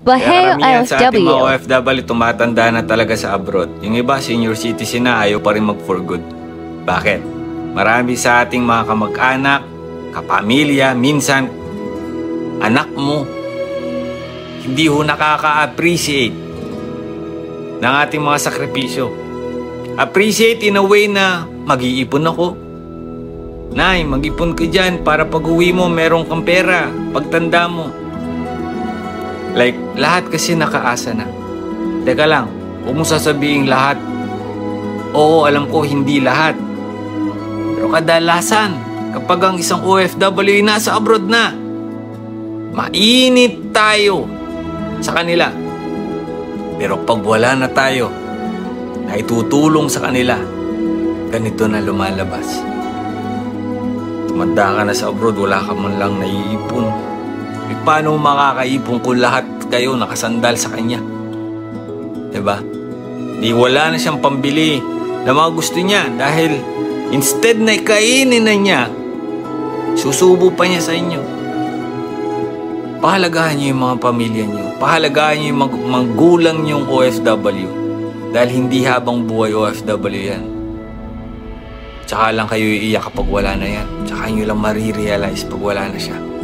Kaya Bahayo karamihan sa ating mga OFW. OFW tumatanda na talaga sa abroad. Yung iba, senior citizen na, ayaw pa rin mag-for good. Bakit? Marami sa ating mga kamag-anak, kapamilya, minsan, anak mo, hindi ho nakaka-appreciate ng ating mga sakripisyo. Appreciate in a way na mag-iipon ako. Nay, mag-ipon ka dyan para pag uwi mo, meron kang pera. Pagtanda mo. Like, lahat kasi nakaasa na. Teka lang, huwag mo sasabihin lahat. Oo, alam ko, hindi lahat. Pero kadalasan, kapag ang isang OFW ay nasa abroad na, mainit tayo sa kanila. Pero pag wala na tayo, na itutulong sa kanila, ganito na lumalabas. Tumanda ka na sa abroad, wala ka man lang naiipon. E paano makakaipon kung lahat kayo nakasandal sa kanya? Diba? Di wala na siyang pambili na mga gusto niya dahil instead na ikainin na niya, susubo pa niya sa inyo. Pahalagahan niyo yung mga pamilya niyo. Pahalagahan niyo yung magulang niyong OFW. Dahil hindi habang buhay OFW yan. Tsaka lang kayo iiyak kapag wala na yan. Tsaka nyo lang marirealize pag wala na siya.